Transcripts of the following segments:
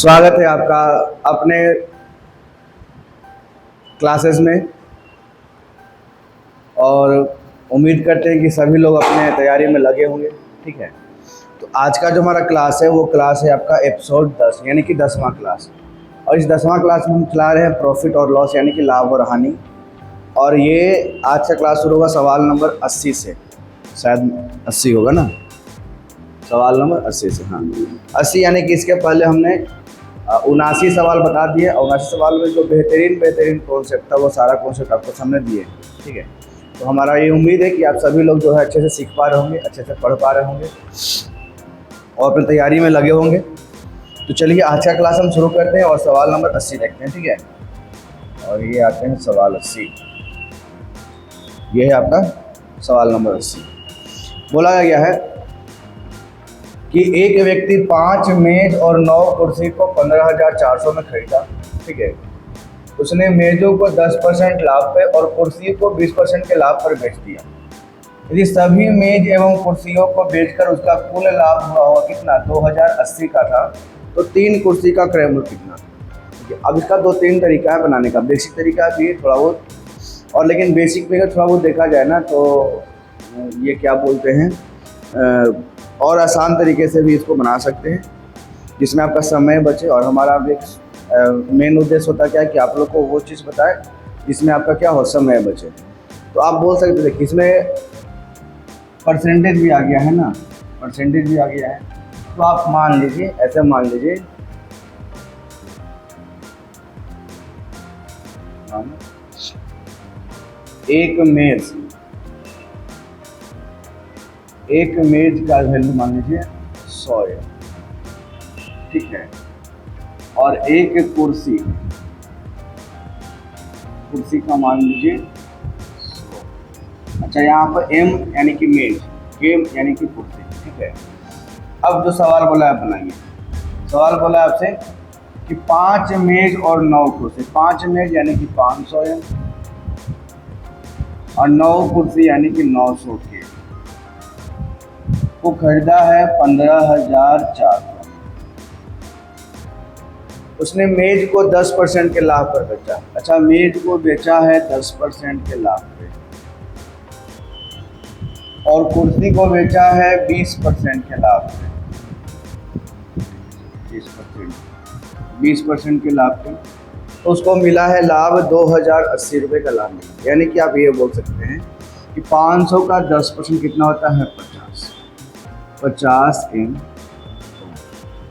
स्वागत है आपका अपने क्लासेस में। और उम्मीद करते हैं कि सभी लोग अपने तैयारी में लगे होंगे। ठीक है, तो आज का जो हमारा क्लास है वो क्लास है आपका एपिसोड 10 यानी कि 10वां क्लास। और इस 10वां क्लास में हम चला रहे हैं प्रॉफिट और लॉस यानी कि लाभ और हानि। और ये आज का क्लास शुरू होगा सवाल नंबर 80 से, शायद 80 होगा ना, सवाल नंबर 80 से। हाँ, 80 यानी कि इसके पहले हमने 79 सवाल बता दिए। और 79 सवाल में जो बेहतरीन कॉन्सेप्ट था वो सारा कॉन्सेप्ट आपको सामने दिए। ठीक है, तो हमारा ये उम्मीद है कि आप सभी लोग जो है अच्छे से सीख पा रहे होंगे, अच्छे से पढ़ पा रहे होंगे और अपनी तैयारी में लगे होंगे। तो चलिए आज का क्लास हम शुरू करते हैं और सवाल नंबर 80 देखते हैं। ठीक है, और ये आते हैं सवाल 80। ये है आपका सवाल नंबर 80। बोला गया है कि एक व्यक्ति 5 मेज और 9 कुर्सी को 15,400 में खरीदा। ठीक है, उसने मेजों को 10% लाभ पे और कुर्सी को 20% के लाभ पर बेच दिया। यदि सभी मेज एवं कुर्सियों को बेचकर उसका कुल लाभ हुआ होगा कितना, 2080 का था, तो 3 कुर्सी का क्रय मूल्य कितना। ठीक है, अब इसका 2-3 तरीका है बनाने का। बेसिक तरीका भी है थोड़ा बहुत, और लेकिन बेसिक में थोड़ा बहुत देखा जाए ना तो ये क्या बोलते हैं, और आसान तरीके से भी इसको बना सकते हैं जिसमें आपका समय बचे। और हमारा एक मेन उद्देश्य होता है क्या है कि आप लोग को वो चीज़ बताए जिसमें आपका क्या हो, समय बचे। तो आप बोल सकते देखिए इसमें परसेंटेज भी आ गया है ना, परसेंटेज भी आ गया है। तो आप मान लीजिए, ऐसे मान लीजिए एक मेज का वैल्यू मान लीजिए 100 है। ठीक है, और एक कुर्सी का मान लीजिए 100। अच्छा, यहाँ पर m यानी कि मेज, गेम यानी कि कुर्सी। ठीक है, अब जो सवाल बोला है बनाइए। सवाल बोला है आपसे कि 5 मेज और 9 कुर्सी। 5 मेज यानी कि 500 m और 9 कुर्सी यानी कि 900 के को खरीदा है 15,400। उसने मेज को 10% के लाभ पर बेचा। अच्छा, मेज को बेचा है 10% के लाभ पे और कुर्सी को बेचा है 20% के लाभ पे। 20% के लाभ पे, तो उसको मिला है लाभ 2,080 रुपये का लाभ मिला। यानी कि आप ये बोल सकते हैं कि 500 का 10% कितना होता है, 50 m।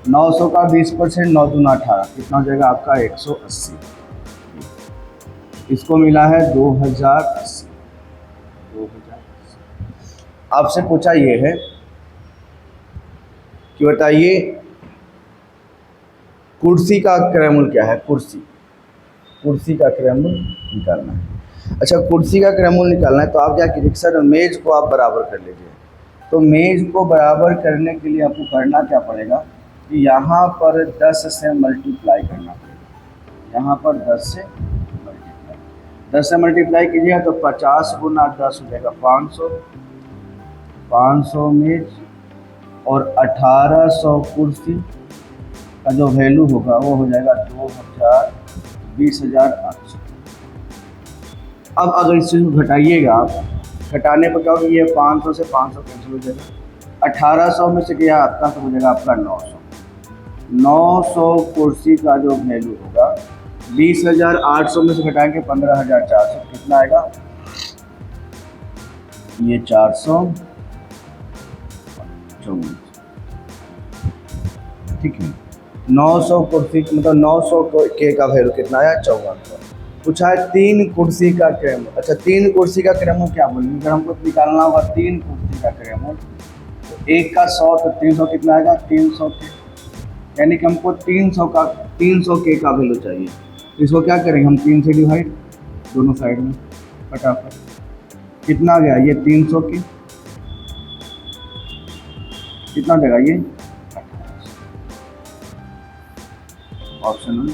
900 का 20%, 9 दूना 18, कितना हो जाएगा आपका 180। इसको मिला है 2080। आपसे पूछा ये है कि बताइए कुर्सी का क्रय मूल्य क्या है। कुर्सी का क्रय मूल्य निकालना है। अच्छा, कुर्सी का क्रय मूल्य निकालना है तो आप क्या कीजिए सर, मेज को आप बराबर कर लीजिए। तो मेज को बराबर करने के लिए आपको करना क्या पड़ेगा कि यहाँ पर 10 से मल्टीप्लाई करना पड़ेगा। यहाँ पर 10 से मल्टीप्लाई कीजिएगा तो 50 गुना 10 हो जाएगा 500 मेज और 1800 कुर्सी का जो वैल्यू होगा वो हो जाएगा 20,800। अब अगर इस चीज़ को घटाइएगा आप, घटाने पर क्या होगा, ये 500 से 500 कैंसिल हो जाएगा। 1800 में से क्या आपका तो हो जाएगा आपका 900 कुर्सी का जो वैल्यू होगा 20,800 में से घटाएंगे 15,400, कितना आएगा, ये 454। ठीक है, 900 कुर्सी मतलब 900 के का वैल्यू कितना आया, 5400। पूछा है 3 कुर्सी का क्रय मूल्य। अच्छा, 3 कुर्सी का क्रय मूल्य क्या बोलेंगे, अगर हमको निकालना होगा 3 कुर्सी का क्रय मूल्य तो एक का 100 तो 300 कितना आएगा, 300 के। यानी कि हमको 300 के का वैल्यू चाहिए। इसको क्या करेंगे हम, 3 से डिवाइड दोनों साइड में फटाफट। कितना आ गया, ये 300 के कितना देगा, ये ऑप्शन।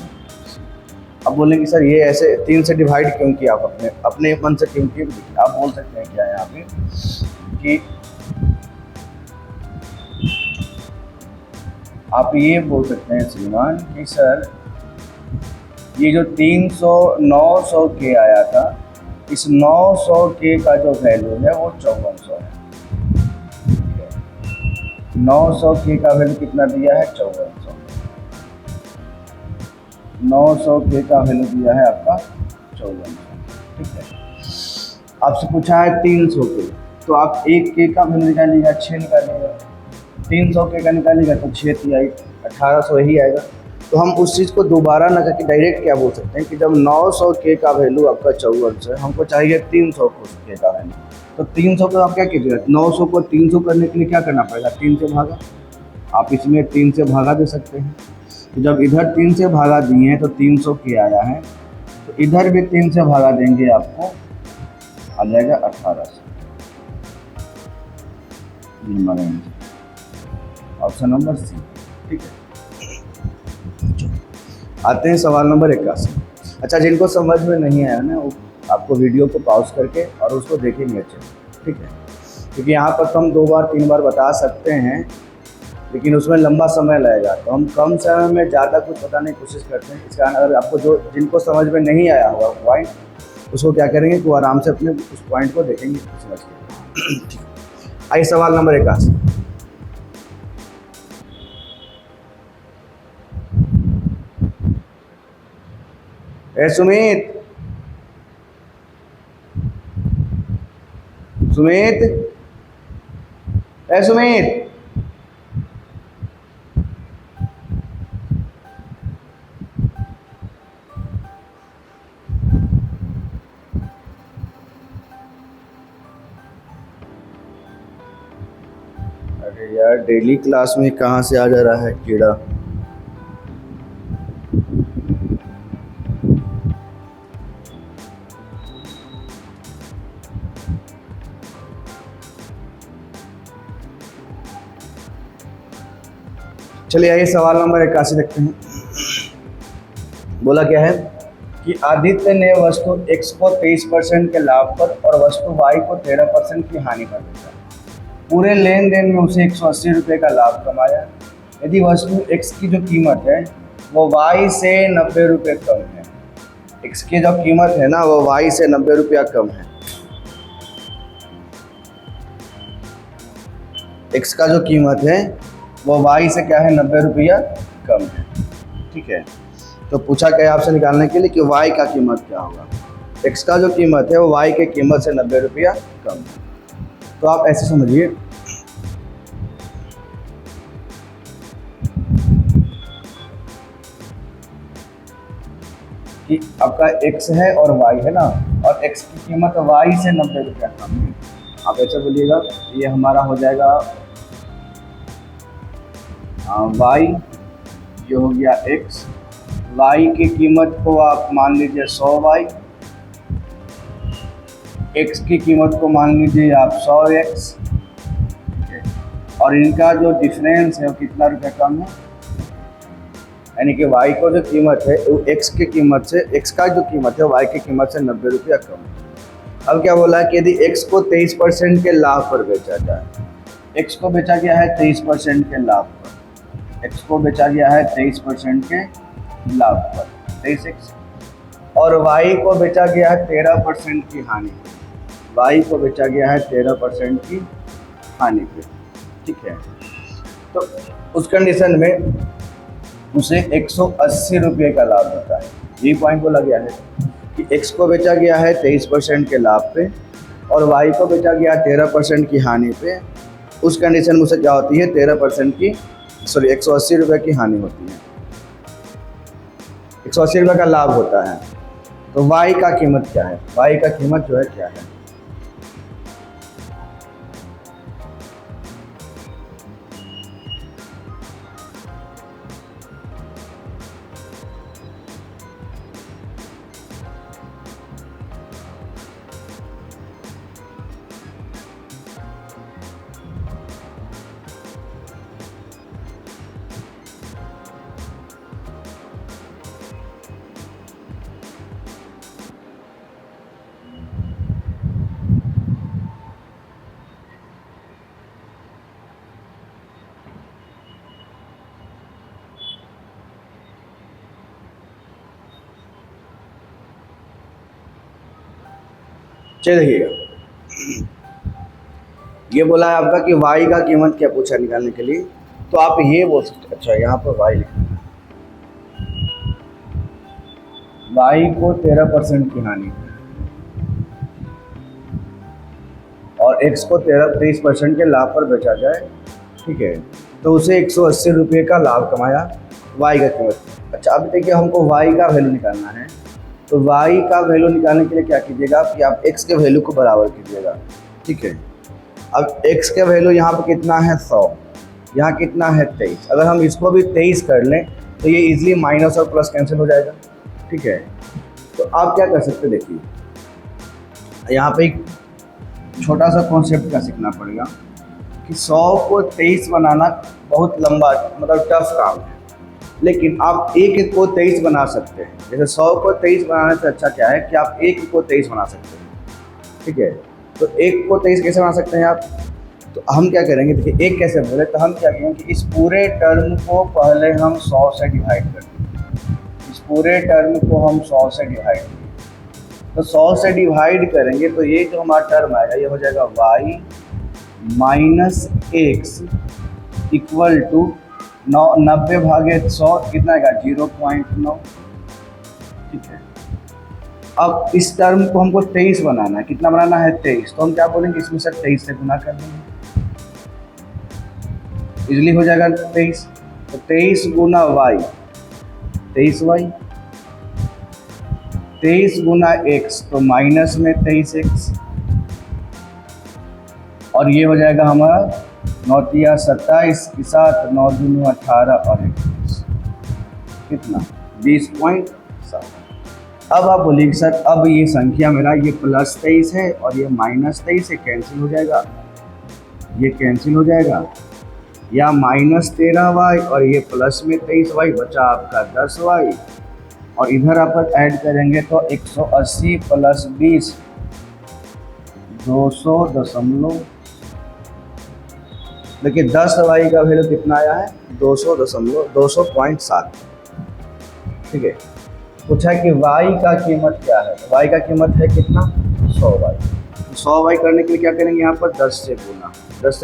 अब बोलेंगे सर ये ऐसे 3 से डिवाइड क्यों किया, आप अपने मन से क्यों किया। आप बोल सकते हैं क्या यहाँ पे कि आप ये बोल सकते हैं श्रीमान कि सर ये जो 300 900 के आया था, इस 900 के का जो वैल्यू है वो 5400 है। 900 के का वैल्यू कितना दिया है? 5400। 900 के का वैल्यू दिया है आपका 5400, ठीक है। आपसे पूछा है 300 के, तो आप एक के का वैल्यू निकालिएगा, 6 निकालिएगा। 300 के का निकालिएगा तो 6 तिहाई 1800 ही आएगा। तो हम उस चीज़ को दोबारा ना करके डायरेक्ट क्या बोल सकते हैं कि जब 900 के का वैल्यू आपका 5400 है, हमको चाहिए 300 के का वैल्यू, तो 300 को आप क्या कीजिएगा? 900 को 300 करने के लिए क्या करना पड़ेगा? 3 से भागा। आप इसमें 3 से भागा दे सकते हैं। तो जब इधर 3 से भागा दिए हैं तो 300 के आया है, तो इधर भी 3 से भागा देंगे, आपको आ जाएगा 1800। ऑप्शन नंबर सी, ठीक है। आते हैं सवाल नंबर 81। अच्छा, जिनको समझ में नहीं आया ना, वो आपको वीडियो को पॉज करके और उसको देखेंगे अच्छे, ठीक है। क्योंकि यहाँ पर तो हम 2 बार 3 बार बता सकते हैं, लेकिन उसमें लंबा समय लगेगा, तो हम कम समय में ज़्यादा कुछ बताने की कोशिश करते हैं। इस कारण अगर आपको जिनको समझ में नहीं आया होगा पॉइंट, उसको क्या करेंगे कि वो आराम से अपने उस पॉइंट को देखेंगे समझ के, ठीक है। आइए सवाल नंबर 81। सुमित, सुमित, सुमित, अरे यार, डेली क्लास में कहाँ से आ जा रहा है कीड़ा? चलिए आइए सवाल नंबर 81 देखते हैं। बोला क्या है कि आदित्य ने वस्तु X को 23% के लाभ पर और वस्तु Y को 13% की हानि पर बेचा। पूरे लेन देन में उसे 180 रुपये का लाभ कमाया। यदि वस्तु X की जो कीमत है वो Y से 90 रुपये कम है, X की जो कीमत है ना वो Y से 90 रुपया कम है, X का जो कीमत है वो Y से क्या है? 90 रुपया कम है, ठीक है। तो पूछा क्या है आपसे निकालने के लिए कि Y का कीमत क्या होगा? X का जो कीमत है वो Y के कीमत से 90 रुपया कम है। तो आप ऐसे समझिए कि आपका X है और Y है ना, और X की कीमत Y से 90 रुपया कम है। आप ऐसे बोलिएगा, ये हमारा हो जाएगा Y, ये हो गया X। Y की कीमत को आप मान लीजिए 100Y, X की कीमत को मान लीजिए आप 100X, और इनका जो डिफरेंस है वो कितना रुपये कम है? यानी कि Y को जो कीमत है वो X की कीमत से, X का जो कीमत है Y की कीमत से 90 रुपया कम है। अब क्या बोला है कि यदि X को 23% के लाभ पर बेचा जाए, X को बेचा गया है 23% के लाभ पर, X को बेचा गया है 23% के लाभ पर, 23X, और Y को बेचा गया है 13% की हानि पे, Y को बेचा गया है 13% की हानि पे, ठीक है। तो उस कंडीशन में उसे 180 रुपये का लाभ होता है। यही पॉइंट बोला गया है कि X को बेचा गया है 23% के लाभ पे और Y को बेचा गया 13% की हानि पे। उस कंडीशन में उसे क्या होती है? 13% की 180 रुपये की हानि होती है, 180 रुपये का लाभ होता है। तो Y का कीमत क्या है? Y का कीमत जो है क्या है? चलिए, ये बोला है आपका कि y का कीमत क्या पूछा निकालने के लिए, तो आप ये बोल सकते, अच्छा यहाँ पर y लिखना है, y को 13% की हानि और x को 23% के लाभ पर बेचा जाए, ठीक है, तो उसे 180 रुपये का लाभ कमाया, y का कीमत। अच्छा अब देखिए हमको y का वैल्यू निकालना है, तो y का वैल्यू निकालने के लिए क्या कीजिएगा कि आप x के वैल्यू को बराबर कीजिएगा, ठीक है। अब x के वैल्यू यहाँ पर कितना है 100, यहाँ कितना है 23, अगर हम इसको भी 23 कर लें तो ये इजीली माइनस और प्लस कैंसिल हो जाएगा, ठीक है। तो आप क्या कर सकते हैं, देखिए यहाँ पे एक छोटा सा कॉन्सेप्ट का सीखना पड़ेगा कि 100 को 23 बनाना बहुत लंबा मतलब टफ काम है, लेकिन आप एक को 23 बना सकते हैं। जैसे 100 को 23 बनाने से अच्छा क्या है कि आप एक को 23 बना सकते हैं, ठीक है। तो एक को 23 कैसे बना सकते हैं आप, तो हम क्या करेंगे, देखिए एक कैसे बोले, तो हम क्या करेंगे कि इस पूरे टर्म को पहले हम 100 से डिवाइड कर देंगे, इस पूरे टर्म को हम 100 से डिवाइड करेंगे, तो 100 से डिवाइड करेंगे तो ये जो हमारा टर्म आएगा ये हो जाएगा y minus x equal to 90 भागे 100 कितना आएगा 0.9, ठीक है। अब इस टर्म को हमको 23 बनाना है, कितना बनाना है 23, तो हम क्या बोलेंगे इसमें से 23 से गुना कर देंगे, इजली हो जाएगा 23, तो 23 गुना y 23y, 23 गुना x तो माइनस में 23x, और ये हो जाएगा हमारा 9 तिया 27 के साथ 9 दूनी 18 और 21 कितना 20.7। अब आप बोलिए सर अब ये संख्या मेरा ये प्लस 23 है और ये माइनस 23 है, कैंसिल हो जाएगा, ये कैंसिल हो जाएगा, या माइनस 13y और ये प्लस में 23y बचा आपका 10y, और इधर आप ऐड करेंगे तो 180 प्लस 20 200 देखिए 10y का वैल्यू कितना आया है 200.7, ठीक है। पूछा है कि y का कीमत क्या है, तो y का कीमत है कितना 100y, तो 100y करने के लिए क्या करेंगे यहाँ पर 10 से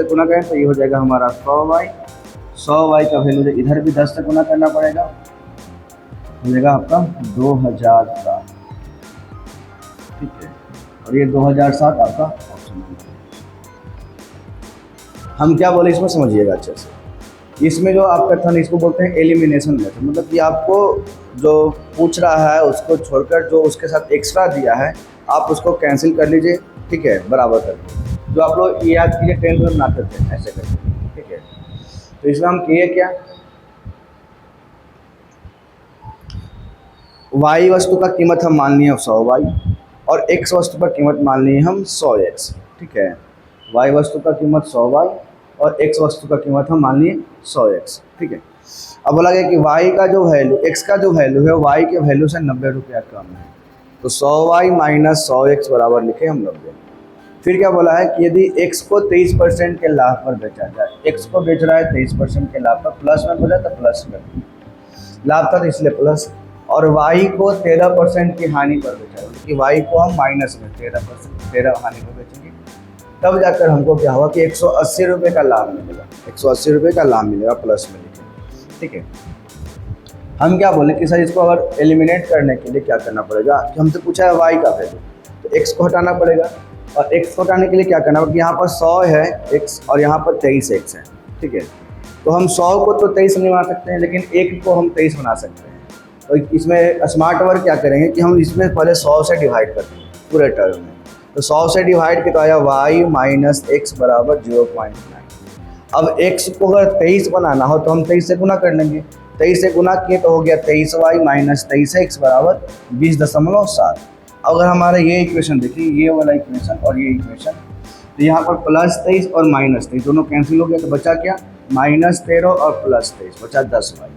गुना करें तो ये हो जाएगा हमारा 100y का वैल्यू इधर भी 10 से गुना करना पड़ेगा, हो जाएगा आपका 2007, ठीक है, और ये 2007 आपका ऑप्शन नंबर। हम क्या बोले इसमें समझिएगा अच्छे से, इसमें जो आपका था इसको बोलते हैं एलिमिनेशन मेथड, मतलब कि आपको जो पूछ रहा है उसको छोड़कर जो उसके साथ एक्स्ट्रा दिया है आप उसको कैंसिल कर लीजिए, ठीक है, बराबर कर लीजिए, जो आप लोग ये याद कीजिए 10th में बनाते थे ऐसे करके, ठीक है। तो इसमें हम किए क्या, y वस्तु का कीमत हम मान लिए 100y और x वस्तु पर कीमत मान लिए हम 100x, ठीक है। y वस्तु का कीमत 100y और x वस्तु का कीमत हम मान लिए 100x, ठीक है। अब बोला गया कि y का जो वैल्यू x का जो वैल्यू है y के वैल्यू से 90 रुपया कम है, तो 100y माइनस 100x बराबर लिखे हम 90। फिर क्या बोला है कि यदि x को 23% के लाभ पर बेचा जाए, x को बेच रहा है 23% के लाभ पर, प्लस में बोला तो प्लस में लाभ था तो इसलिए प्लस, और y को 13% की हानि पर बेचा जाए, कि y को हम माइनस में 13 हानि पर बेचेंगे, तब जाकर हमको क्या हुआ कि 180 रुपये का लाभ मिलेगा, 180 रुपये का लाभ मिलेगा प्लस में लिखे, ठीक है। हम क्या बोले कि सर इसको अगर एलिमिनेट करने के लिए क्या करना पड़ेगा, कि हमसे पूछा है y का वैल्यू, तो x को हटाना पड़ेगा, और x को हटाने के लिए क्या करना पड़ेगा, यहाँ पर 100 है x और यहाँ पर 23x है, ठीक है। तो हम 100 को तो 23 नहीं बना सकते हैं, लेकिन 1 को हम 23 बना सकते हैं। तो इसमें स्मार्ट वर्क क्या करेंगे कि हम इसमें पहले 100 से डिवाइड कर देंगे पूरे टर्म में, तो 100 से डिवाइड किया तो आया y माइनस एक्स बराबर 0.9। अब x को अगर 23 बनाना हो तो हम 23 से गुना कर लेंगे, 23 से गुना किए तो हो गया 23y माइनस 23x बराबर 20.7। अगर हमारा ये इक्वेशन देखिए, ये वाला इक्वेशन और ये इक्वेशन, तो यहाँ पर प्लस 23 और माइनस 23 दोनों कैंसिल हो गया, तो बचा क्या माइनस 13 और प्लस 23 बचा 10y।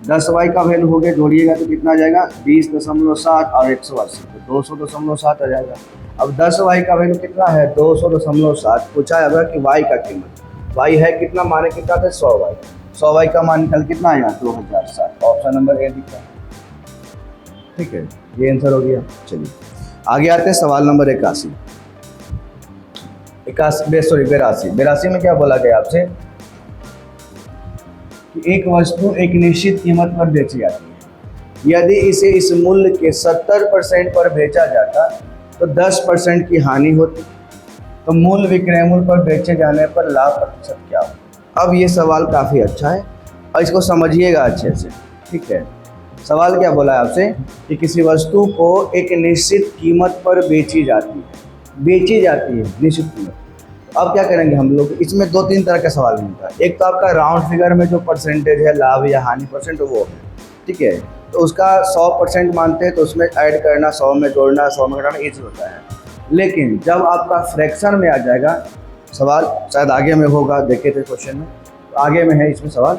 10y का वैल्यू हो गया, जोड़िएगा तो कितना आ जाएगा 20.7 और 180 तो 200.7 आ जाएगा। अब 10y का वैल्यू कितना है 200.7, पूछा जाएगा कि y का कीमत, y है कितना माने कितना था 100y का मान निकल कितना आएगा 2007, ऑप्शन नंबर ए दिखा, ठीक है, ये आंसर हो गया। चलिए आगे आते हैं सवाल नंबर 81। बेरासी बेरासी में क्या बोला गया आपसे कि एक वस्तु एक निश्चित कीमत पर बेची जाती है, यदि इसे इस मूल्य के 70% पर बेचा जाता तो 10% की हानि होती, तो मूल विक्रय मूल्य पर बेचे जाने पर लाभ प्रतिशत क्या हो। अब ये सवाल काफ़ी अच्छा है और इसको समझिएगा अच्छे से, ठीक है। सवाल क्या बोला है आपसे कि किसी वस्तु को एक निश्चित कीमत पर बेची जाती है निश्चित कीमत। अब क्या करेंगे हम लोग, इसमें 2-3 तरह का सवाल मिलता है। एक तो आपका राउंड फिगर में जो परसेंटेज है लाभ या हानि परसेंट वो है, ठीक है, तो उसका 100% मानते हैं तो उसमें ऐड करना, 100 में जोड़ना, 100 में घटाना ईजी होता है। लेकिन जब आपका फ्रैक्शन में आ जाएगा सवाल, शायद आगे में होगा, देखे थे क्वेश्चन में, तो आगे में है इसमें सवाल,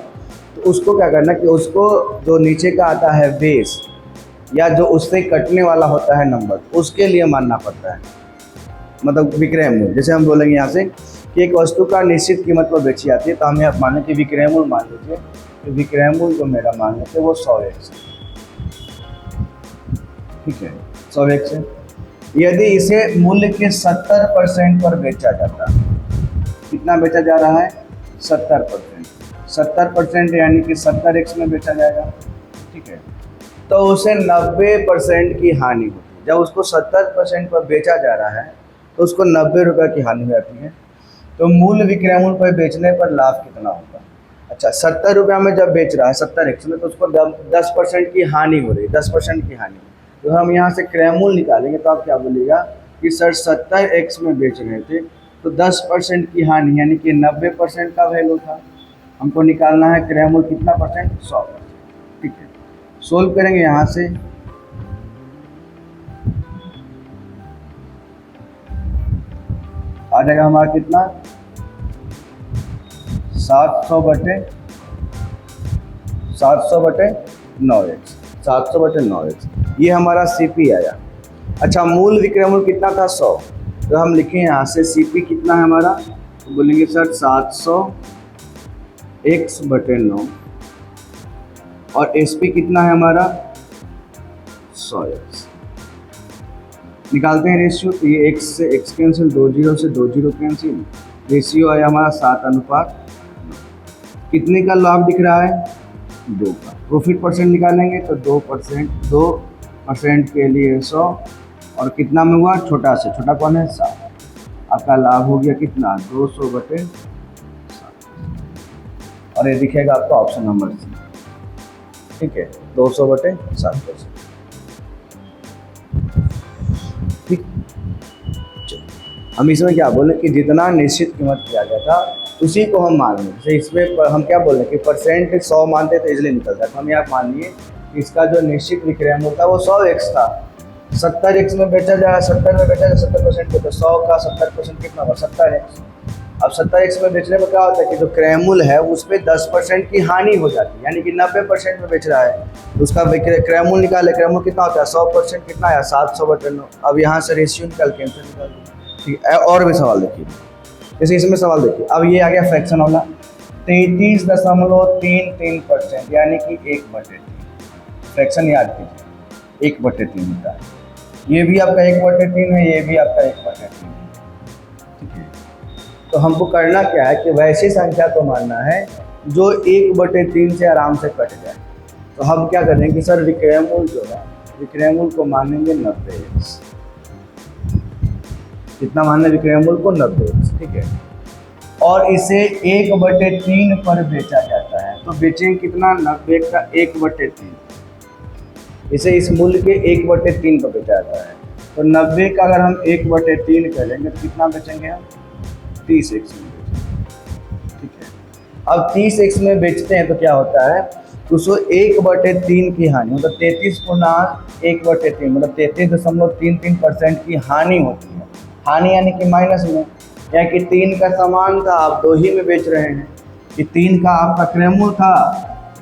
तो उसको क्या करना कि उसको जो नीचे का आता है बेस या जो उससे कटने वाला होता है नंबर, उसके लिए मानना पड़ता है, मतलब विक्रय मूल्य। जैसे हम बोलेंगे यहाँ से कि एक वस्तु का निश्चित कीमत पर बेची जाती है, तो हम यहाँ माने कि विक्रय मूल्य मान लीजिए, तो विक्रय मूल्य जो मेरा मान लेते वो 100x है, ठीक है, 100x है। यदि इसे मूल्य के 70% पर बेचा जाता, कितना बेचा जा रहा है, 70% यानी कि 70x में बेचा जाएगा, ठीक है, तो उसे 90% की हानि होती है। जब उसको 70% पर बेचा जा रहा है तो उसको 90 रुपये की हानि हो जाती है। तो मूल विक्रय मूल्य पर बेचने पर लाभ कितना होगा। अच्छा, 70 रुपये में जब बेच रहा है 70x में, तो उसको 10% की हानि हो रही है, 10% की हानि। तो हम यहाँ से क्रय मूल्य निकालेंगे तो आप क्या बोलिएगा कि सर 70x में बेच रहे थे तो 10% की हानि यानी कि 90% का वैल्यू था। हमको निकालना है क्रय मूल्य कितना परसेंट, 100%, ठीक है। सोल्व करेंगे यहाँ से, आ जाएगा हमारा कितना, 700 बटे 9x, 700 बटे 9x, ये हमारा CP आया। अच्छा, मूल विक्रय मूल्य कितना था, 100, तो हम लिखें यहाँ से CP कितना है हमारा, तो बोलेंगे सर 700x बटे 9, और SP कितना है हमारा 100x। निकालते हैं रेशियो, तो ये x से x कैंसिल, 2 0 से 2 0 कैंसिल, रेशियो आया हमारा 7:9। कितने का लाभ दिख रहा है, 2 का। प्रॉफिट परसेंट निकालेंगे तो 2% के लिए 100, और कितना में हुआ, छोटा से छोटा कौन है, 7। आपका लाभ हो गया कितना, 200 बटे 7, और ये दिखेगा आपका ऑप्शन नंबर C, ठीक है, 200 बटे 7%, ठीक। हम इसमें क्या बोले कि जितना निश्चित कीमत किया गया था उसी को हम मान लें। जैसे इसमें हम क्या बोले कि परसेंट 100 मानते तो इजीली निकलता है, तो हम यहाँ मान लिए कि इसका जो निश्चित विक्रय मूल्य था वो 100x था, 70x में बेचा जाए, 70 में बेचा जाए 70% पे, तो 100 का 70% कितना हुआ, 70x। अब 70x में बेचने में क्या होता है कि जो क्रय मूल्य है उस पर 10% की हानि हो जाती है, यानी कि 90% में बेच रहा है, तो उसका क्रय मूल्य निकाले, क्रय मूल्य कितना होता है, 100% कितना आया, 700 बटे 9। अब यहाँ से रेशियो निकाल के आंसर निकाल दो, ठीक है। और भी सवाल देखिए, जैसे इसमें सवाल देखिए, अब ये आ गया फ्रैक्शन वाला, 33.33%, यानी कि 1/3। फ्रैक्शन याद कीजिए, 1/3 होता है। ये भी आपका 1/3 है, ये भी आपका 1/3 है, ठीक है। तो हमको करना क्या है कि वैसी संख्या को मानना है जो 1/3 से आराम से कट जाए। तो हम क्या करेंगे कि सर विक्रय मूल्य जो है, विक्रय मूल्य को मानेंगे 90x। कितना मानना है विक्रय मूल्य को, 90x, ठीक है। और इसे 1/3 पर बेचा जाता है, तो बेचेंगे कितना, 90 का 1/3, इसे इस मूल्य के 1/3 पर बेचा जाता है। तो 90 का अगर हम 1/3 करेंगे तो कितना बेचेंगे हम, 30x में बेचेंगे, ठीक है। अब 30x में बेचते हैं तो क्या होता है, उसको 1/3 की हानि, मतलब 33 गुना 1/3, मतलब 33.33% की हानि होती है। हानि यानी कि माइनस में, या कि 3 का सामान था आप 2 ही में बेच रहे हैं, कि 3 का आपका क्रय मूल्य था,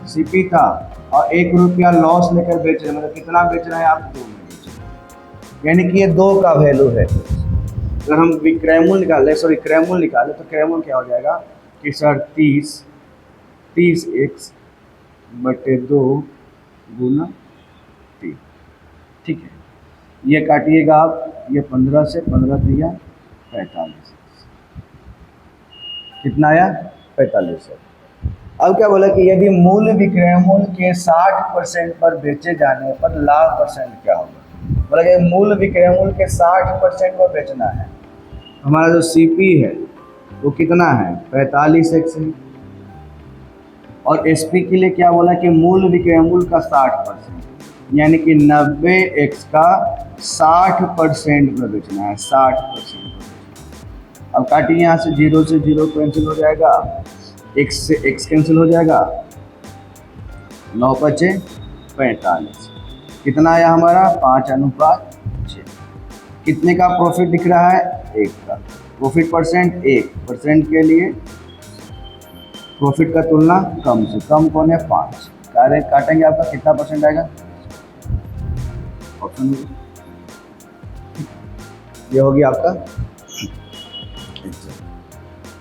CP था, और 1 रुपया लॉस लेकर बेच रहे हैं, मतलब कितना बेच रहे हैं आप, 2 में बेच रहे हैं, यानी कि ये 2 का वैल्यू है। अगर हम विक्रय मूल्य निकालें, क्रय मूल्य निकालें, तो क्रय मूल्य क्या हो जाएगा कि सर 30x बटे 2 गुना 3, ठीक है। ये काटिएगा आप, ये 15 से 15 दिया 45, कितना आया 4500। अब क्या बोला कि यदि मूल्य विक्रय मूल्य के 60% पर बेचे जाने पर लाभ परसेंट क्या होगा। बोला कि मूल्य विक्रय मूल्य के 60% पर बेचना है, हमारा जो सीपी है वो कितना है 45x है। और एसपी के लिए क्या बोला कि मूल्य विक्रय मूल्य का 60%, यानी कि 90x का 60% पर बेचना है, 60%। अब काटिए यहाँ से 0 से 0 कैंसिल हो जाएगा, x से x कैंसिल हो जाएगा, 9 बचे 45। कितना आया हमारा 5:6। कितने का प्रॉफिट दिख रहा है 1 का। प्रॉफिट परसेंट 1% के लिए प्रॉफिट का तुलना कम से कम कौन है 5। काटेंगे आपका कितना परसेंट आएगा, ऑप्शन ये होगी आपका।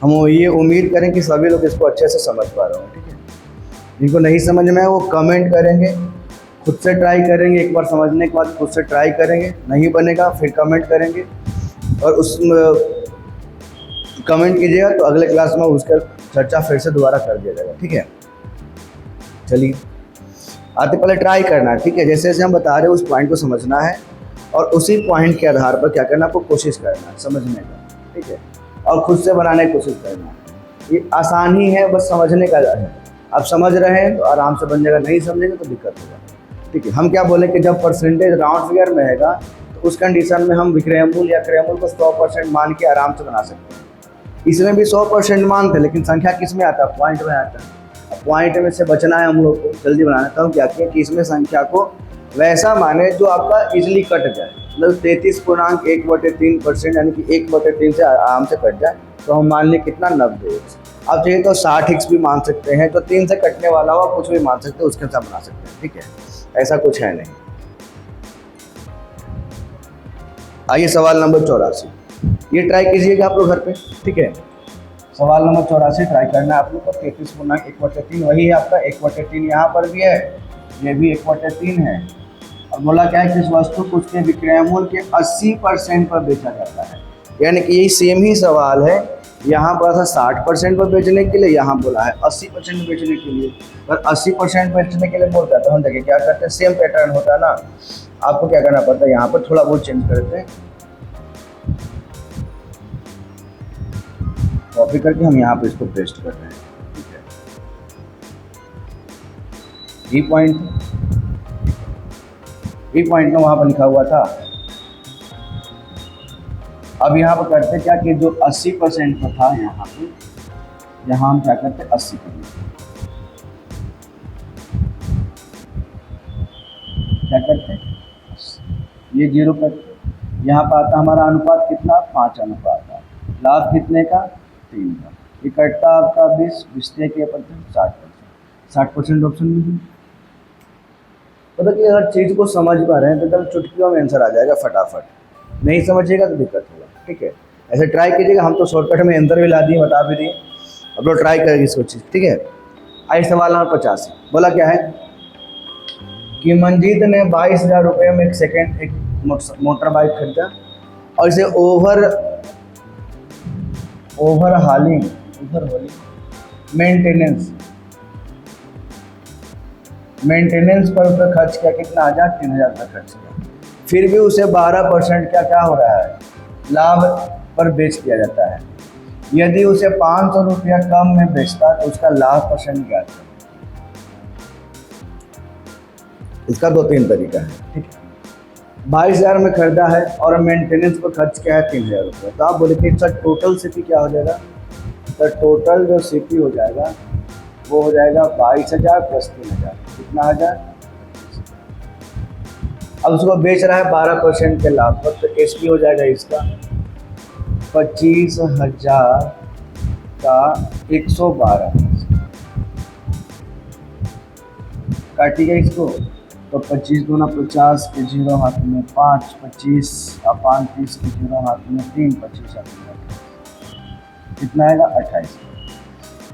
हम ये उम्मीद करें कि सभी लोग इसको अच्छे से समझ पा रहे हो, ठीक है। जिनको नहीं समझ में है वो कमेंट करेंगे, खुद से ट्राई करेंगे, एक बार समझने के बाद खुद से ट्राई करेंगे, नहीं बनेगा फिर कमेंट करेंगे और उस कमेंट कीजिएगा तो अगले क्लास में उसका चर्चा फिर से दोबारा कर दिया जाएगा, ठीक है। चलिए आते पहले ट्राई करना है, ठीक है। जैसे जैसे हम बता रहे हैं उस पॉइंट को समझना है और उसी पॉइंट के आधार पर क्या करना, आपको कोशिश करना है समझने का, ठीक है, और खुद से बनाने की कोशिश करना है। ये आसान ही है, बस समझने का है। आप समझ रहे हैं तो आराम से बन जाएगा, नहीं समझेंगे तो दिक्कत होगा, ठीक है। हम क्या बोले कि जब परसेंटेज राउंड फिगर में है तो उस कंडीशन में हम विक्रय मूल्य या क्रय मूल्य को 100% मान के आराम से बना सकते हैं। इसमें भी 100% मानते, लेकिन संख्या किस में आता है, पॉइंट में आता है। पॉइंट में से बचना है हम लोग को, जल्दी बनाना है। तो हम क्या किए कि इसमें संख्या को वैसा माने जो आपका इजीली कट जाए, मतलब 33.1/3%, यानी कि 1/3 से आराम से कट जाए। तो हम मान लें कितना 90x। अब चाहिए तो 60x भी मान सकते हैं, तो 3 से कटने वाला हो कुछ भी मान सकते हैं, उसके साथ बना सकते हैं, ठीक है। ऐसा कुछ है नहीं। आइए सवाल नंबर 84, ये ट्राई कीजिएगा आप लोग घर पे, ठीक है। सवाल नंबर 84 ट्राई करना है आप लोग को। 33/1/3 वही है आपका, 1/3 यहाँ पर भी है, ये भी 1/3 है। और बोला क्या है कि इस वस्तु को उसके विक्रय मूल्य के 80% पर बेचा जाता है, यानी कि यही सेम ही सवाल है। यहाँ पर था 60% पर बेचने के लिए, यहाँ बोला है 80% बेचने के लिए। पर 80% बेचने के लिए बोलता है तो हम देखिए क्या करते हैं, सेम पैटर्न होता है ना। आपको क्या करना पड़ता है, यहाँ पर थोड़ा बहुत चेंज करते हैं, कॉपी करके हम यहाँ पे इसको पेस्ट कर रहे हैं, ठीक है। ई पॉइंट में वहाँ पर लिखा हुआ था। अब यहाँ पर करते क्या कि जो 80% पर था यहाँ पे, यहाँ हम क्या करते 80 करते, क्या करते ये 0 करते। यहाँ पर आता हमारा अनुपात कितना 5:8। लाभ कितने का 3 का। ये कटता आपका 20 के परसेंट 60%। 60% ऑप्शन में मतलब कि हर चीज़ को समझ पा रहे हैं तो एकदम चुटकियों में आंसर आ जाएगा फटाफट। नहीं समझिएगा तो दिक्कत होगा, ठीक है। ऐसे ट्राई कीजिएगा, हम तो शॉर्टकट में आंसर भी ला दिए, बता भी दिए, अब लोग ट्राई करेंगे इसको चीज़, ठीक है। आइए सवाल नंबर 85, बोला क्या है कि मंजीत ने 22,000 रुपये में एक मोटर बाइक खरीदा और इसे ओवरहॉलिंग मेंटेनेंस पर उसका खर्च किया, कितना 3,000 रुपये खर्च किया। फिर भी उसे 12% क्या हो रहा है, लाभ पर बेच दिया जाता है। यदि उसे 500 रुपया कम में बेचता तो उसका लाभ परसेंट क्या था। इसका 2-3 तरीका है, ठीक है। 22,000 में खरीदा है और मेंटेनेंस पर खर्च किया है 3,000 रुपये, तो आप बोले कि इसका टोटल सीपी क्या हो जाएगा। तो टोटल जो सीपी हो जाएगा वो हो जाएगा 22,000 प्लस 3,000, कितना हजार। अब उसको बेच रहा है 12% के लाभ पर, तो एसपी हो जाएगा इसका 25,000 का 112। काटिएगा इसको तो 25 दूना 50 के 0 हाथ में 5, 25 और 5 30 के 0 हाथ में 3, 25 हाथ में कितना आएगा 28।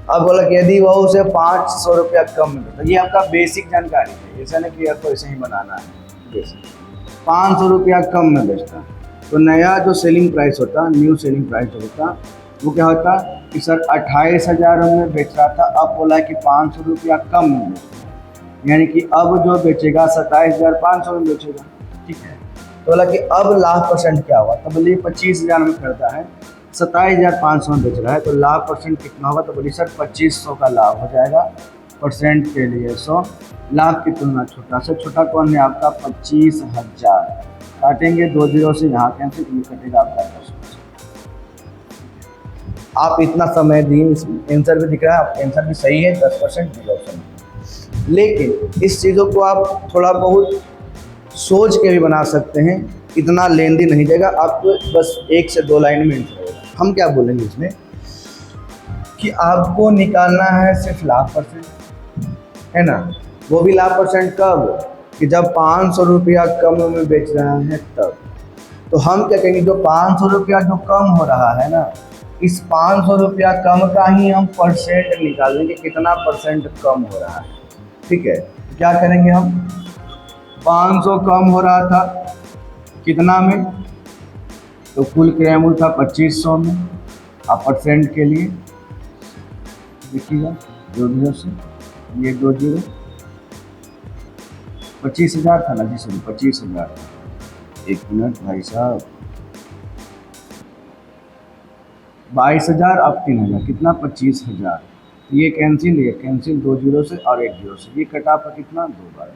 अब बोला कि यदि वो उसे 500 रुपया कम में, तो ये आपका बेसिक जानकारी है, ऐसा नहीं कि आपको ऐसे ही बनाना है। बेसिक 500 रुपया कम में बेचता तो नया जो सेलिंग प्राइस होता, न्यू सेलिंग प्राइस होता वो क्या होता कि सर 28,000 में बेच रहा था, अब बोला कि 500 रुपया कम में बेच रहा है, यानी कि अब जो बेचेगा 27,500 में बेचेगा। ठीक है, तो बोला कि अब लाभ परसेंट क्या हुआ, तो बोलिए 25,000 में खरीदा है, 27,500 में बेच रहा है, तो लाभ परसेंट कितना होगा, तो बोलिए सर 2500 का लाभ हो जाएगा। परसेंट के लिए 100, लाभ की तुलना छोटा से छोटा कौन है आपका 25,000, काटेंगे 2 जीरो से, यहाँ कैंसिल, ये कटेगा आपका 10। आप इतना समय दिए, इस आंसर भी दिख रहा है, आपका आंसर भी सही है, 10% दिया ऑप्शन। लेकिन इस चीज़ों को आप थोड़ा बहुत सोच के भी बना सकते हैं, इतना लेंदी नहीं जाएगा आपको, बस 1 से 2 लाइन में आंसर होगा। हम क्या बोलेंगे इसमें कि आपको निकालना है सिर्फ लाभ परसेंट, है ना, वो भी लाभ परसेंट कब, कि जब 500 रुपया कम में बेच रहा है तब। तो हम क्या कहेंगे, जो 500 रुपया जो कम हो रहा है ना, इस 500 रुपया कम का ही हम परसेंट निकाल लेंगे, कितना परसेंट कम हो रहा है। ठीक है, क्या करेंगे हम, 500 कम हो रहा था कितना में, तो कुल क्रय मूल्य था 2500 में। आप परसेंट के लिए देखिएगा 2 जीरो से, ये 2 जीरो, 25,000 था ना जी, सॉरी 25,000, 1 मिनट भाई साहब, 22,000, अब 3,000, कितना 25,000, ये कैंसिल, ये कैंसिल 2 जीरो से और 1 जीरो से, ये कटा पर कितना 2 बार,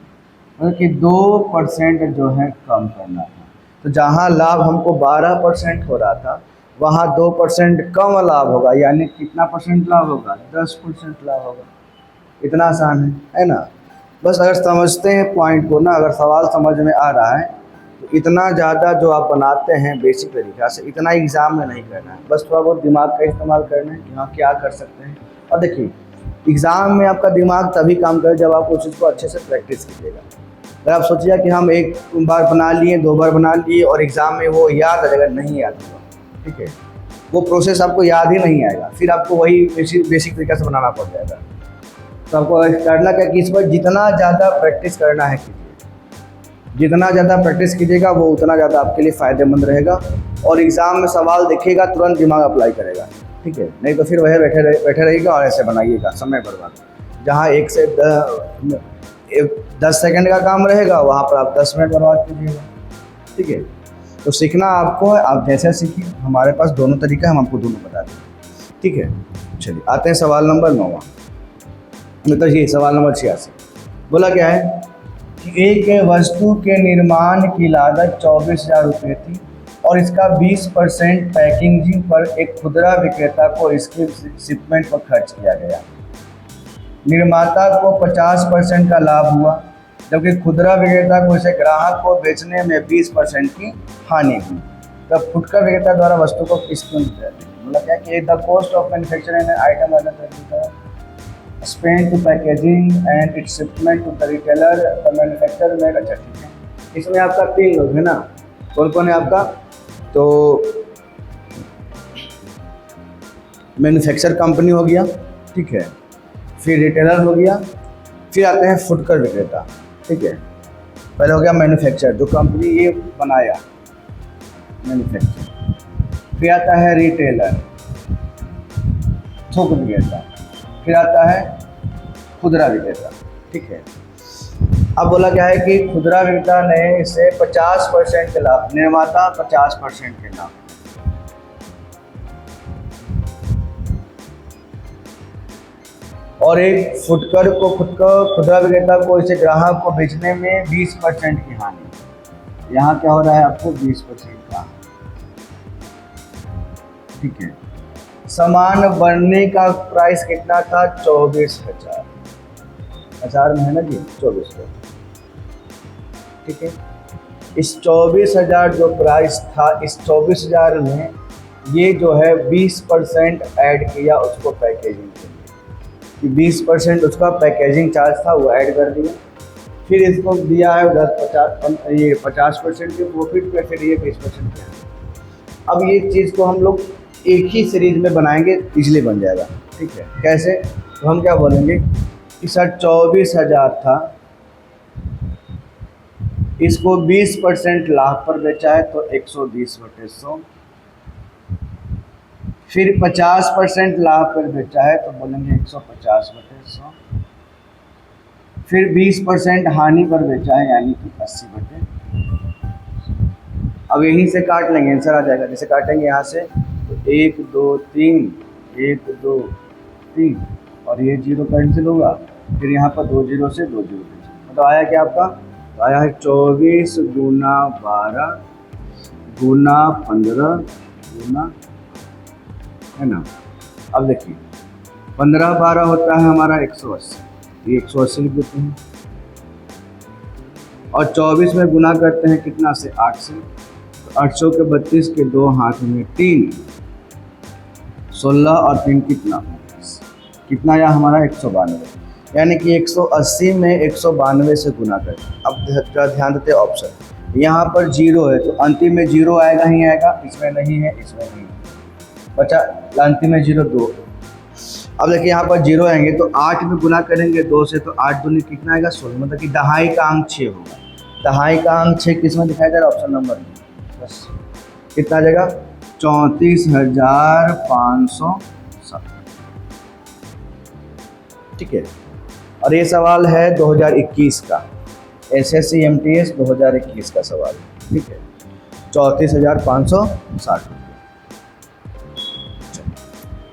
मतलब कि 2% जो है कम करना था। तो जहाँ लाभ हमको 12% हो रहा था, वहाँ 2% कम लाभ होगा, यानी कितना परसेंट लाभ होगा, 10% लाभ होगा। इतना आसान है ना। बस अगर समझते हैं पॉइंट को ना, अगर सवाल समझ में आ रहा है, तो इतना ज़्यादा जो आप बनाते हैं बेसिक तरीक़ा से, इतना एग्ज़ाम में नहीं करना है, बस थोड़ा बहुत दिमाग का इस्तेमाल करना है कि हाँ क्या कर सकते हैं। और देखिए, एग्ज़ाम में आपका दिमाग तभी काम करे जब आप उस चीज़ को अच्छे से प्रैक्टिस कीजिएगा। अगर आप सोचिए कि हम 1 बार बना लिए, 2 बार बना लिए और एग्ज़ाम में वो याद आ जाएगा, नहीं याद होगा। ठीक है, वो प्रोसेस आपको याद ही नहीं आएगा, फिर आपको वही बेसिक तरीक़ा से बनाना पड़ जाएगा। तो आपको करना क्या कि इस पर जितना ज़्यादा प्रैक्टिस करना है कीजिए, जितना ज़्यादा प्रैक्टिस कीजिएगा वो उतना ज़्यादा आपके लिए फ़ायदेमंद रहेगा, और एग्ज़ाम में सवाल दिखेगा तुरंत दिमाग अप्लाई करेगा। ठीक है, नहीं तो फिर वह बैठे रहेगा और ऐसे बनाइएगा, समय बर्बाद। जहाँ 1 से 10 सेकंड का काम रहेगा, वहाँ पर आप 10 मिनट बर्बाद कीजिएगा। ठीक है, तो सीखना आपको है, आप जैसे सीखिए, हमारे पास दोनों तरीका, हम आपको दोनों बता दें। ठीक है, चलिए आते हैं सवाल नंबर 9, मतलब ये सवाल नंबर 86। बोला क्या है कि एक वस्तु के निर्माण की लागत 24,000 रुपये थी और इसका 20% पैकेजिंग पर एक खुदरा विक्रेता को इसके शिपमेंट पर खर्च किया गया। निर्माता को 50% का लाभ हुआ, जबकि खुदरा विक्रेता को इसे ग्राहक को बेचने में 20% की हानि हुई। तब फुटकर विक्रेता द्वारा वस्तु को किस कीमत दिया? मतलब क्या कि the cost of manufacturing an item spent to packaging and its shipment to the retailer, the manufacturer made। अच्छा ठीक है, इसमें आपका 3 लोग है ना, कौन कौन है आपका, तो मैन्युफैक्चर कंपनी हो गया, ठीक है, फिर रिटेलर हो गया, फिर आते हैं फुटकर विक्रेता। ठीक है, पहले हो गया मैन्युफैक्चर, जो कंपनी ये बनाया, मैन्युफैक्चर, फिर आता है रिटेलर, थोक विक्रेता, फिर आता है खुदरा विक्रेता। ठीक है, अब बोला क्या है कि खुदरा विक्रेता ने इसे 50% के लाभ, निर्माता 50% के लाभ, और एक फुटकर को खुदरा विक्रेता को इसे ग्राहक को बेचने में 20% की हानि। यहाँ क्या हो रहा है आपको 20% का। ठीक है, सामान बनने का प्राइस कितना था 24,000, हजार में है ना जी 24,000। ठीक है, इस 24,000 जो प्राइस था, इस 24,000 में ये जो है 20% ऐड किया उसको पैकेजिंग के लिए, 20% उसका पैकेजिंग चार्ज था वो ऐड कर दिया, फिर इसको दिया है उधर 50% के प्रॉफिट पे, फिर ये 20% पे। अब ये चीज़ को हम लोग एक ही सीरीज में बनाएंगे, इजली बन जाएगा। ठीक है, कैसे, तो हम क्या बोलेंगे कि सर 24,000 था, इसको 20% लाभ पर बेचा है तो 120/100, फिर 50% लाभ पर बेचा है तो बोलेंगे 150/100। फिर 20% हानि पर बेचा है यानी कि 80/। अब यहीं से काट लेंगे, आंसर आ जाएगा। जैसे काटेंगे यहाँ से तो 1 2 3, 1 2 3 और ये 0 कैंसिल होगा। फिर यहाँ पर 2 0 से 2 0 कैंसिल, तो आया क्या आपका? तो आया है 24 गुना 12 गुना 15 गुना, है ना। अब देखिए 15 12 होता है हमारा 180, ये 180 लिख देते हैं। और 24 में गुना करते हैं कितना से? 8 से। तो 800 के 32 के 2 हाथ में 3, 16 और 3 कितना? कितना या हमारा 192, यानी कि 180 में 192 से गुना करें। अब जरा ध्यान देते हैं ऑप्शन, यहाँ पर 0 है तो अंतिम में 0 आएगा ही आएगा, इसमें नहीं है, इसमें नहीं है, बचा अंतिम में 0 2। अब देखिए यहाँ पर 0 आएंगे तो 8 में गुना करेंगे 2 से, तो 8 दूनी कितना आएगा? 16, मतलब कि दहाई का अंक 6 होगा। दहाई का अंक 6 किस में दिखाया जा रहा है? ऑप्शन नंबर में। बस कितना आ जाएगा? 34,507। ठीक है। और ये सवाल है 2021 का, SSC MTS 2021 का सवाल। ठीक है, 34,560।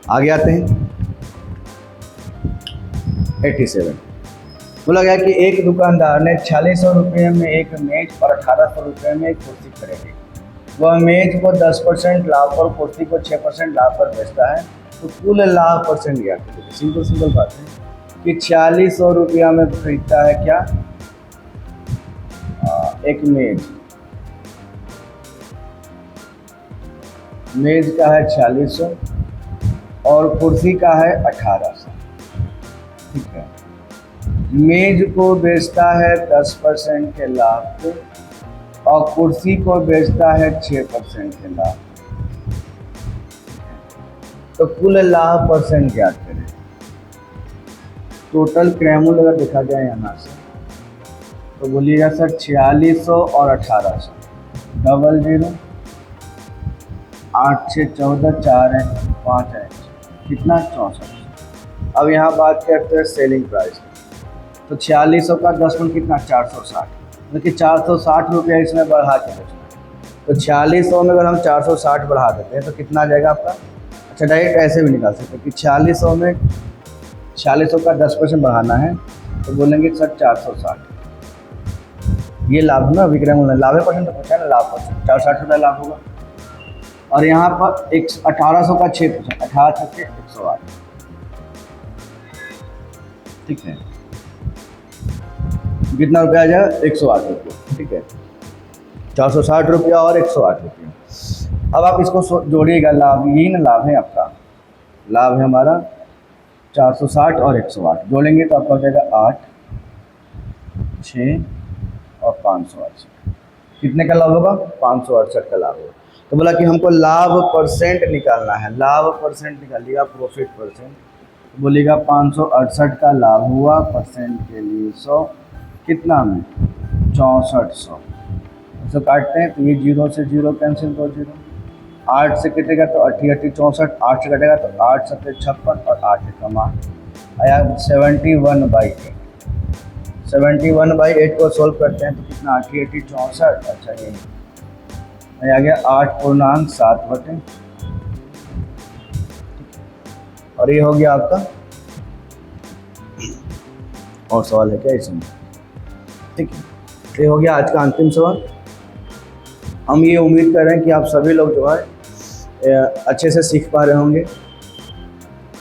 आगे आते हैं 87। बोला गया कि एक दुकानदार ने 4600 रुपये में एक मेज और 1800 रुपये में एक कुर्सी खरीदी। वह मेज को 10% लाभ पर, कुर्सी को 6% लाभ पर बेचता है, तो कुल लाभ परसेंट ज्ञात कीजिए। सिंपल बात है कि 4600 रुपया में खरीदता है क्या? एक मेज का है 4600 और कुर्सी का है 1800। ठीक है, मेज को बेचता है 10% के लाभ पे और कुर्सी को बेचता है 6% के लाभ। तो कुल लाभ परसेंट ज्ञात करें। टोटल क्रैमुल अगर देखा जाए यहाँ से तो बोलिएगा सर 4600 और 1800, 00, 8 6 14, 4 है 5 है, कितना? 64। अब यहाँ बात करते हैं सेलिंग प्राइस। तो 4600 का 10% कितना? 460, मतलब कि 460 रुपया इसमें बढ़ा के बेचना। तो 4600 में अगर हम 460 बढ़ा देते हैं तो कितना आ जाएगा आपका? अच्छा, डायरेक्ट ऐसे भी निकाल सकते हैं कि 4600 में 4600 का 10% बढ़ाना है तो बोलेंगे सर 460। ये लाभ ना, विक्रय मूल्य लाभ परसेंट तो पूछा है ना, लाभ परसेंट 460 रुपया लाभ होगा। और यहाँ पर 1800 का 6%, 18 से 108। ठीक है, कितना रुपया आ जाएगा? 108 रुपये। ठीक है, 460 रुपया और 108 रुपया। अब आप इसको जोड़िएगा, लाभ यही ना, लाभ है आपका, लाभ है हमारा 460 और 108 जोड़ेंगे तो आपका हो जाएगा 8 6 और 568। कितने का लाभ होगा? 568 का लाभ होगा। तो बोला कि हमको लाभ परसेंट निकालना है, लाभ परसेंट निकालिएगा, प्रॉफिट परसेंट। बोलिएगा 568 का लाभ हुआ, परसेंट के लिए 100, कितना में? 6400। इसको काटते हैं तो ये 0 से 0 कैंसिल, 2 0, 8 से कटेगा तो 8 8 64, 8 से कटेगा तो 8 7 56 और 8 1 8 आया 71/8। 71/8 को सोल्व करते हैं तो कितना? 8 8 64। अच्छा, ये आ गया 8.7/। और ये हो गया आपका। और सवाल है क्या इसमें? ठीक है, ये हो गया आज का अंतिम सवाल। हम ये उम्मीद कर रहे हैं कि आप सभी लोग जो है अच्छे से सीख पा रहे होंगे,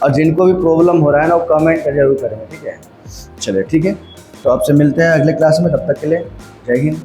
और जिनको भी प्रॉब्लम हो रहा है ना वो कमेंट जरूर करेंगे। ठीक है, चलिए ठीक है, तो आपसे मिलते हैं अगले क्लास में। तब तक के लिए जय हिंद।